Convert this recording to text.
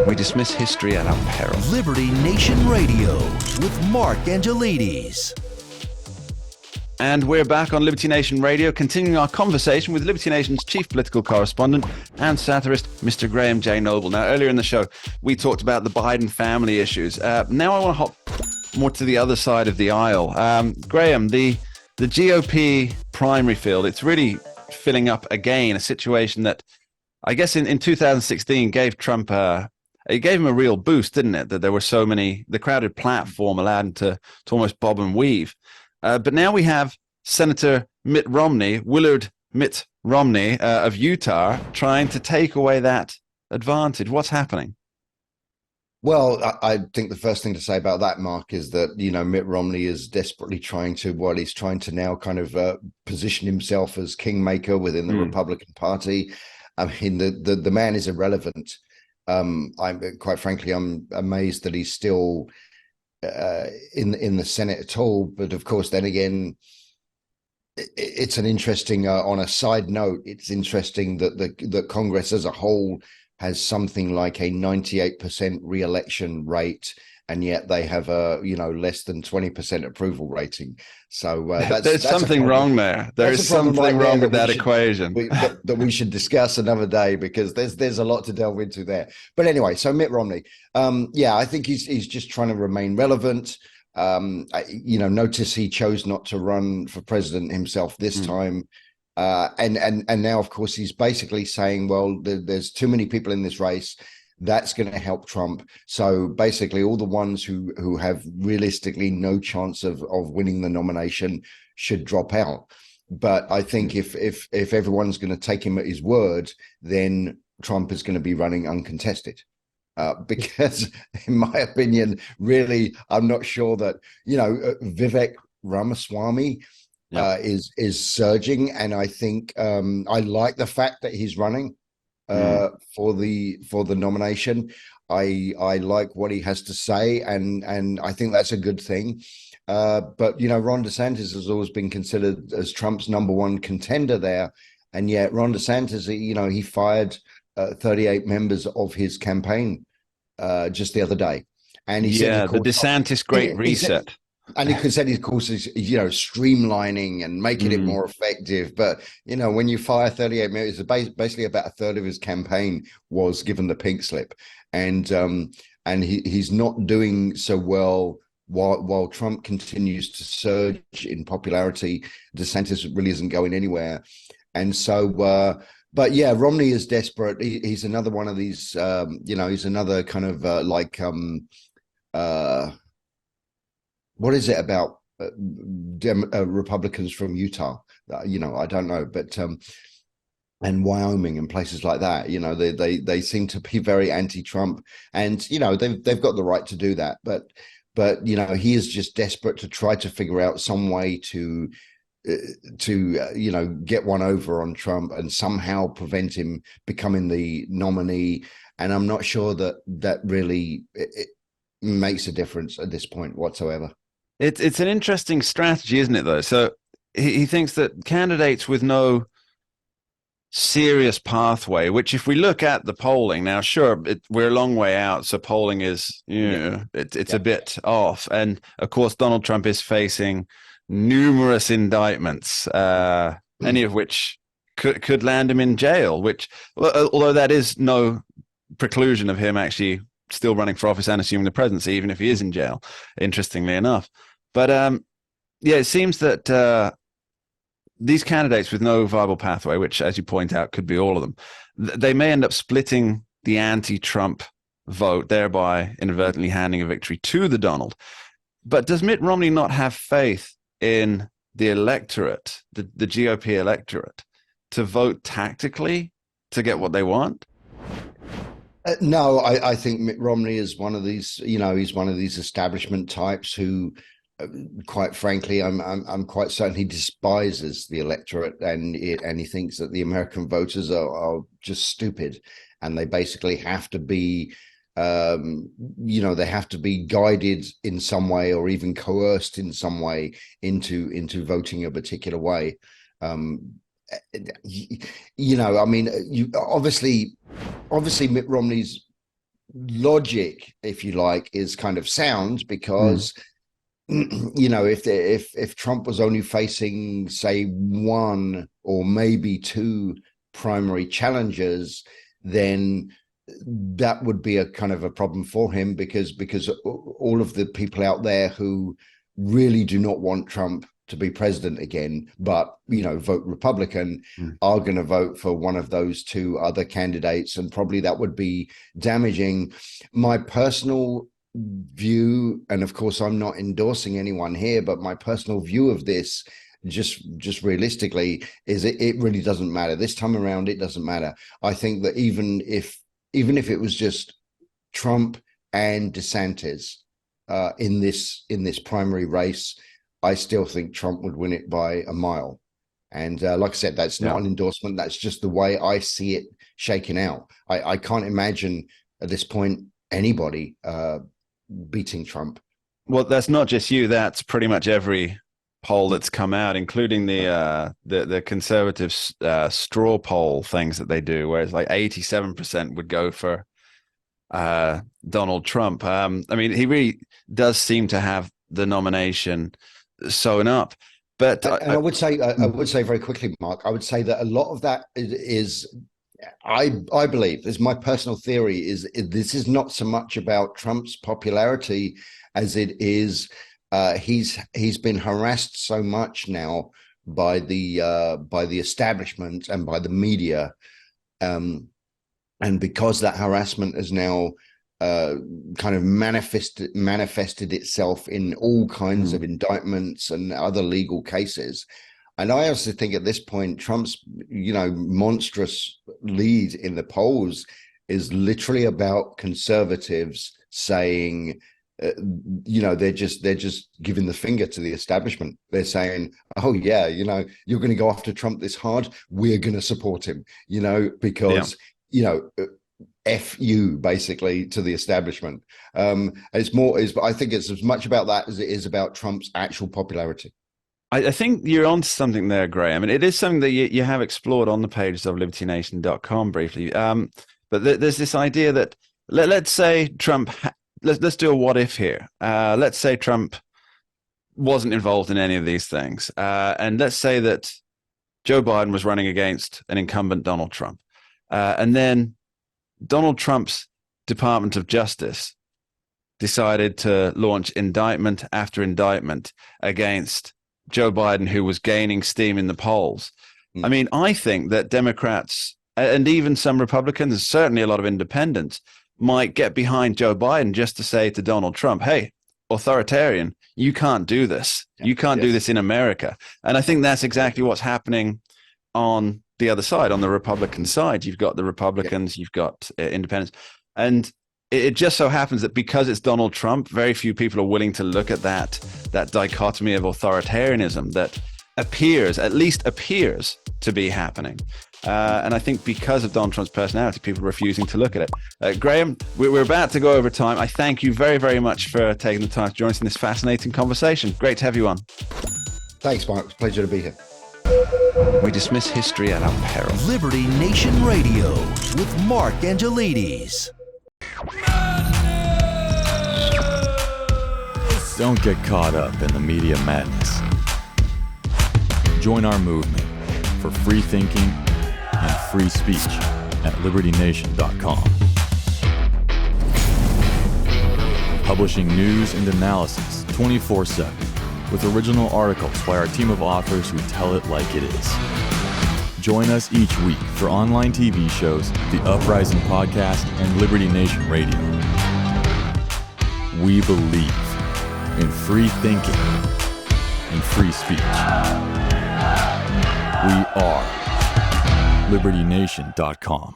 We dismiss history at our peril. Liberty Nation Radio with Mark Angelides. And we're back on Liberty Nation Radio, continuing our conversation with Liberty Nation's chief political correspondent and satirist, Mr. Graham J. Noble. Now, earlier in the show, we talked about the Biden family issues. Now I want to hop more to the other side of the aisle. Graham, the GOP primary field, it's really filling up again, a situation that I guess in 2016 gave Trump it gave him a real boost, didn't it? That there were so many, the crowded platform allowed him to almost bob and weave. But now we have Senator Mitt Romney, Willard Mitt Romney of Utah, trying to take away that advantage. What's happening? Well, I think the first thing to say about that, Mark, is that, Mitt Romney is desperately trying to now kind of position himself as kingmaker within the Republican Party. I mean, the man is irrelevant. I'm quite frankly, I'm amazed that he's still in the Senate at all. But of course, then again, it's an interesting. On a side note, it's interesting that the Congress as a whole has something like a 98% re-election rate, and yet they have a less than 20% approval rating. So there's something wrong there. There is something wrong with that equation that we should discuss another day, because there's a lot to delve into there. But anyway, so Mitt Romney, I think he's just trying to remain relevant. Notice he chose not to run for president himself this time. And now, of course, he's basically saying, well, there's too many people in this race. That's going to help Trump. So basically, all the ones who have realistically no chance of winning the nomination should drop out. But I think if everyone's going to take him at his word, then Trump is going to be running uncontested. Because, in my opinion, really, I'm not sure that Vivek Ramaswamy is surging, and I think I like the fact that he's running for the nomination. I like what he has to say, and I think that's a good thing. But Ron DeSantis has always been considered as Trump's number one contender there, and yet Ron DeSantis, he fired 38 members of his campaign just the other day, and he said, the DeSantis Great Reset. And he said, of course, is streamlining and making it more effective. But when you fire 38 members, basically about a third of his campaign was given the pink slip, and he's not doing so well while Trump continues to surge in popularity. DeSantis really isn't going anywhere, and so. But yeah, Romney is desperate. He's another one of these. He's another kind of what is it about Republicans from Utah? I don't know, but and Wyoming and places like that. They seem to be very anti-Trump, and they've got the right to do that. But he is just desperate to try to figure out some way to get one over on Trump and somehow prevent him becoming the nominee. And I'm not sure that really it makes a difference at this point whatsoever. It's an interesting strategy, isn't it, though? So he thinks that candidates with no serious pathway, which if we look at the polling now, sure, we're a long way out, so polling is, it's a bit off. And, of course, Donald Trump is facing numerous indictments, any of which could land him in jail, which, although that is no preclusion of him actually still running for office and assuming the presidency, even if he is in jail, interestingly enough. But it seems that these candidates with no viable pathway, which, as you point out, could be all of them, they may end up splitting the anti-Trump vote, thereby inadvertently handing a victory to the Donald. But does Mitt Romney not have faith in the electorate, the GOP electorate, to vote tactically to get what they want? No, I think Mitt Romney is one of these, he's one of these establishment types who, quite frankly, I'm quite certain he despises the electorate, and he thinks that the American voters are just stupid, and they basically have to be, they have to be guided in some way or even coerced in some way into voting a particular way. Obviously Mitt Romney's logic, if you like, is kind of sound because if Trump was only facing, say, one or maybe two primary challengers, then that would be a kind of a problem for him because all of the people out there who really do not want Trump to be president again, but vote Republican, are going to vote for one of those two other candidates, and probably that would be damaging. My personal view, and of course I'm not endorsing anyone here, but my personal view of this, just realistically, is it really doesn't matter this time around. It doesn't matter. I think that even if it was just Trump and DeSantis in this primary race, I still think Trump would win it by a mile. And like I said, that's not an endorsement. That's just the way I see it shaking out. I can't imagine at this point anybody beating Trump. Well, that's not just you. That's pretty much every poll that's come out, including the conservative straw poll things that they do, where it's like 87% would go for Donald Trump. I mean, he really does seem to have the nomination sewn up. But I would say very quickly, Mark, I would say that a lot of that is I believe, this is my personal theory, this is not so much about Trump's popularity as it is he's been harassed so much now by the establishment and by the media, and because that harassment is now kind of manifested itself in all kinds of indictments and other legal cases. And I also think at this point, Trump's, monstrous lead in the polls is literally about conservatives saying, they're just giving the finger to the establishment. They're saying, oh yeah, you're going to go after Trump this hard. We're going to support him, because, F you, basically, to the establishment. I think it's as much about that as it is about Trump's actual popularity. I think you're onto something there, Graham. And it is something that you have explored on the pages of libertynation.com briefly. But there's this idea that let's say Trump, let's do a what if here. Let's say Trump wasn't involved in any of these things. And let's say that Joe Biden was running against an incumbent Donald Trump. And then Donald Trump's Department of Justice decided to launch indictment after indictment against Joe Biden, who was gaining steam in the polls. I mean, I think that Democrats and even some Republicans, certainly a lot of independents, might get behind Joe Biden just to say to Donald Trump, hey, authoritarian, you can't do this. You can't do this in America. And I think that's exactly what's happening on the other side, on the Republican side. You've got the Republicans, you've got independents. And it just so happens that because it's Donald Trump, very few people are willing to look at that dichotomy of authoritarianism that at least appears to be happening. And I think because of Donald Trump's personality, people are refusing to look at it. Graham, we're about to go over time. I thank you very, very much for taking the time to join us in this fascinating conversation. Great to have you on. Thanks, Mark. It's a pleasure to be here. We dismiss history at our peril. Liberty Nation Radio with Mark Angelides. Don't get caught up in the media madness. Join our movement for free thinking and free speech at libertynation.com. Publishing news and analysis 24/7 with original articles by our team of authors who tell it like it is. Join us each week for online TV shows, The Uprising Podcast, and Liberty Nation Radio. We believe in free thinking and free speech. We are libertynation.com.